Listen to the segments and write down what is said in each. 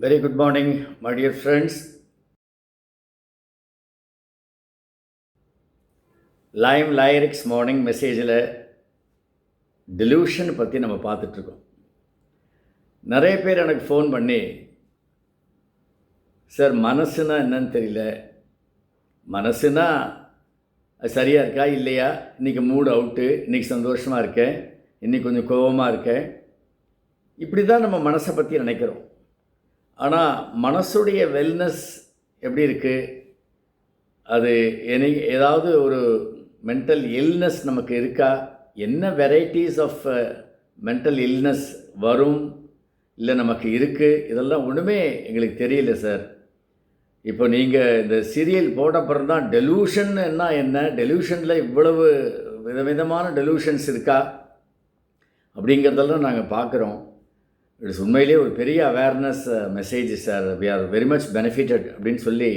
Very good morning, my dear friends. Lime Lyrics morning மெசேஜில் delusion பற்றி நம்ம பார்த்துட்ருக்கோம். நிறைய பேர் எனக்கு ஃபோன் பண்ணி, சார் மனசுனா என்னன்னு தெரியல, மனசுனா அது சரியாக இருக்கா இல்லையா, இன்றைக்கி மூட் அவுட்டு, இன்றைக்கி சந்தோஷமாக இருக்கேன், இன்றைக்கி கொஞ்சம் கோபமாக இருக்கேன், இப்படி தான் நம்ம மனசை பற்றி நினைக்கிறோம். ஆனால் மனசுடைய வெல்னஸ் எப்படி இருக்குது, அது ஏதாவது ஒரு மென்டல் இல்னஸ் நமக்கு இருக்கா, என்ன வெரைட்டிஸ் ஆஃப் மென்டல் இல்னஸ் வரும் இல்லை நமக்கு இருக்குது, இதெல்லாம் ஒன்றுமே எங்களுக்கு தெரியல சார். இப்போ நீங்கள் இந்த சீரியல் போட்டப்புறம் தான் டெலூஷன் என்ன, டெலூஷனில் இவ்வளவு விதவிதமான டெலூஷன்ஸ் இருக்கா அப்படிங்கிறதெல்லாம் நாங்கள் பார்க்குறோம். இட்ஸ் உண்மையிலே ஒரு பெரிய awareness message sir. We are very much benefitted அப்படின்னு சொல்லி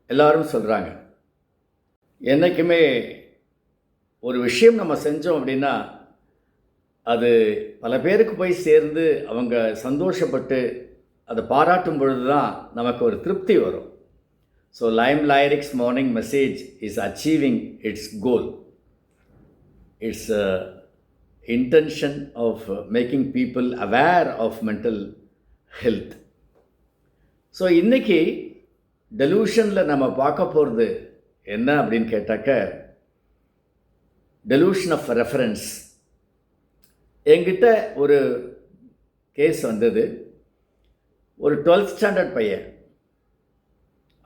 எல்லோரும் சொல்கிறாங்க. என்றைக்குமே ஒரு விஷயம் நம்ம செஞ்சோம் அப்படின்னா அது பல பேருக்கு போய் சேர்ந்து அவங்க சந்தோஷப்பட்டு அதை பாராட்டும் பொழுது தான் நமக்கு ஒரு திருப்தி வரும். So lime lyrics morning message is achieving its goal. It's intention of making people aware of mental health. So இன்றைக்கி டெலூஷனில் நம்ம பார்க்க போகிறது என்ன அப்படின்னு கேட்டாக்க, டெலூஷன் ஆஃப் ரெஃபரன்ஸ். என்கிட்ட ஒரு கேஸ் வந்தது. ஒரு 12th ஸ்டாண்டர்ட் பையன்.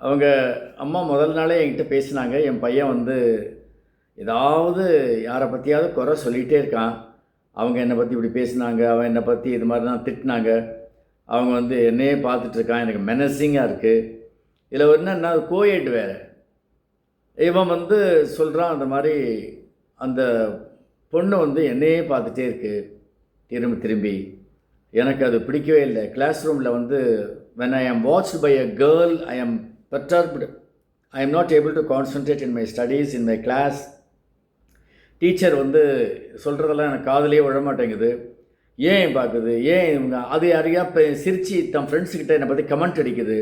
அவங்க அம்மா முதல் நாளே என்கிட்ட பேசினாங்க, என் பையன் ஏதாவது யாரை பற்றியாவது குறை சொல்லிகிட்டே இருக்கான், அவங்க என்னை பற்றி இப்படி பேசினாங்க, அவன் என்னை பற்றி இது மாதிரி தான் திட்டினாங்க, அவங்க என்னையே பார்த்துட்ருக்கான், எனக்கு மெனசிங்காக இருக்குது. இதில் என்னன்னா கோயட் வேறு. இவன் சொல்கிறான், அந்த மாதிரி அந்த பொண்ணு என்னையே பார்த்துட்டே இருக்குது திரும்பி திரும்பி, எனக்கு அது பிடிக்கவே இல்லை. கிளாஸ் ரூமில் when I am watched by a girl, I am perturbed. I am not able to concentrate in my studies, in my class. Teacher சொல்கிறதெல்லாம் எனக்கு காதலே விழமாட்டேங்குது. ஏன் பார்க்குது, ஏன் இவங்க அது யாரையா சிரித்து தம் ஃப்ரெண்ட்ஸுக்கிட்ட என்னை பற்றி கமெண்ட் அடிக்குது.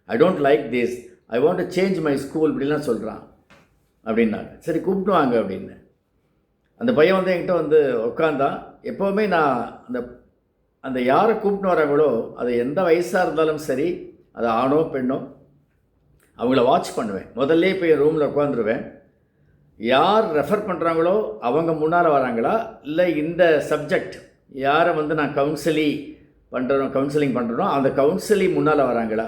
I don't like this, I want to change my school, இப்படிலாம் சொல்கிறான் அப்படின்னாங்க. சரி கூப்பிட்டுவாங்க அப்படின்னு அந்த பையன் என்கிட்ட உட்காந்தான். எப்போவுமே நான் அந்த யாரை கூப்பிட்டு வராங்களோ அது எந்த வயசாக இருந்தாலும் சரி, அது ஆணோ பெண்ணோ, அவங்கள வாட்ச் பண்ணுவேன். முதல்ல போய் ரூமில் உட்காந்துருவேன். யார் ரெஃபர் பண்ணுறாங்களோ அவங்க முன்னால் வராங்களா, இல்லை இந்த சப்ஜெக்ட் யாரை நான் கவுன்சிலிங் பண்ணுறனோ அந்த கவுன்சிலி முன்னால் வராங்களா,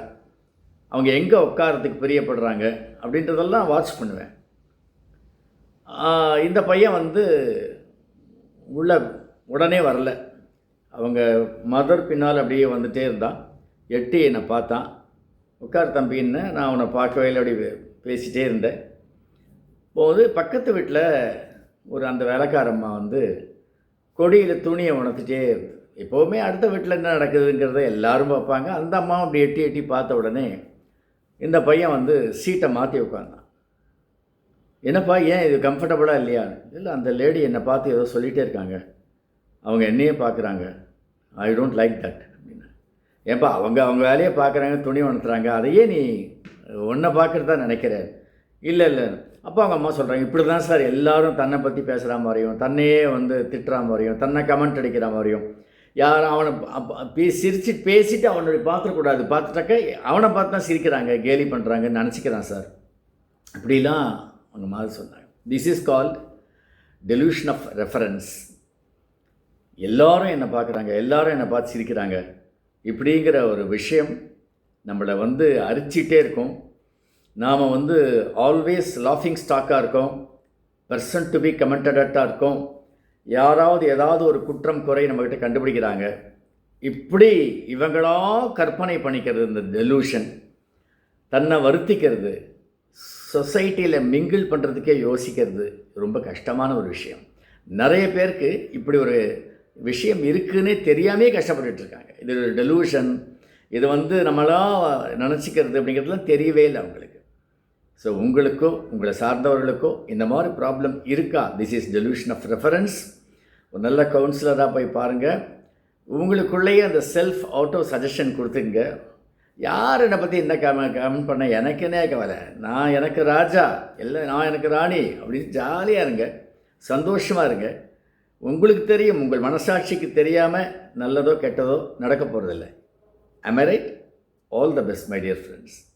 அவங்க எங்கே உட்காரத்துக்கு பிரியப்படுறாங்க அப்படின்றதெல்லாம் வாட்ச் பண்ணுவேன். இந்த பையன் உள்ள உடனே வரல. அவங்க மதர் பின்னால் அப்படியே வந்துகிட்டே இருந்தான். எட்டி என்னை பார்த்தான். உட்கார் தம்பின்னு நான் அவனை பார்க்கவே இல்லை, அப்படி பேசிகிட்டே இருந்தேன். போது பக்கத்து வீட்டில் அந்த வேலைக்காரம்மா கொடியில் துணியை உணர்த்திட்டே இருந்தது. எப்போவுமே அடுத்த வீட்டில் என்ன நடக்குதுங்கிறத எல்லோரும் பார்ப்பாங்க. அந்த அம்மா அப்படி எட்டி எட்டி பார்த்த உடனே இந்த பையன் சீட்டை மாற்றி உட்காந்தான். என்னப்பா ஏன் இது கம்ஃபர்டபுளாக இல்லையான்னு. இல்லை, அந்த லேடி என்னை பார்த்து ஏதோ சொல்லிகிட்டே இருக்காங்க, அவங்க என்னையே பார்க்குறாங்க, ஐ டோன்ட் லைக் தட் அப்படின்னு. ஏன்பா அவங்க வேலையை பார்க்குறாங்க, துணி உணர்த்துறாங்க, அதையே நீ ஒன்றை பார்க்குறதா நினைக்கிற. இல்லை அப்போ அவங்க அம்மா சொல்கிறாங்க, இப்படி தான் சார் எல்லோரும் தன்னை பற்றி பேசுகிற மாதிரியும், தன்னையே திட்டுற மாதிரியும், தன்னை கமெண்ட் அடிக்கிற மாதிரியும், யாரும் அவனை பேசிட்டு அவனுடைய பார்த்துக்கூடாது, பார்த்துட்டாக்க அவனை பார்த்து தான் சிரிக்கிறாங்க, கேலி பண்ணுறாங்கன்னு நினச்சிக்கிறான் சார், இப்படிலாம் அவங்க மாதிரி சொன்னாங்க. This is called delusion of reference. எல்லோரும் என்னை பார்க்குறாங்க, எல்லோரும் என்னை பார்த்து சிரிக்கிறாங்க, இப்படிங்கிற ஒரு விஷயம் நம்மளை அரிச்சிட்டே இருக்கும். நாம் ஆல்வேஸ் லாஃபிங் ஸ்டாக்காக இருக்கோம், பர்சன் டு பி கமெண்டடாக இருக்கோம். யாராவது ஏதாவது ஒரு குற்றம் குறை நம்மக்கிட்ட கண்டுபிடிக்கிறாங்க. இப்படி இவங்களா கற்பனை பண்ணிக்கிறது, இந்த டெலூஷன், தன்னை வருத்திக்கிறது, சொசைட்டியில் மிங்கிள் பண்ணுறதுக்கே யோசிக்கிறது ரொம்ப கஷ்டமான ஒரு விஷயம். நிறைய பேருக்கு இப்படி ஒரு விஷயம் இருக்குன்னே தெரியாமே கஷ்டப்பட்டுருக்காங்க. இது ஒரு டெலூஷன், இது நம்மளாம் நினச்சிக்கிறது அப்படிங்கிறதுலாம் தெரியவே இல்லை அவங்களுக்கு. ஸோ உங்களுக்கோ உங்களை சார்ந்தவர்களுக்கோ இந்த மாதிரி ப்ராப்ளம் இருக்கா, this is delusion of reference. ஒரு நல்ல கவுன்சிலராக போய் பாருங்கள். உங்களுக்குள்ளேயே அந்த செல்ஃப் ஆட்டோ சஜஷன் கொடுத்துங்க. யார் என்னை பற்றி என்ன கமெண்ட் பண்ண எனக்குன்னே கவலை. நான் எனக்கு ராஜா, எல்லாம் நான் எனக்கு ராணி அப்படின்னு ஜாலியாக இருங்க, சந்தோஷமாக இருங்க. உங்களுக்கு தெரியும், உங்கள் மனசாட்சிக்கு தெரியாமல் நல்லதோ கெட்டதோ நடக்க போகிறதில்ல. Am I right? All the best, my dear friends.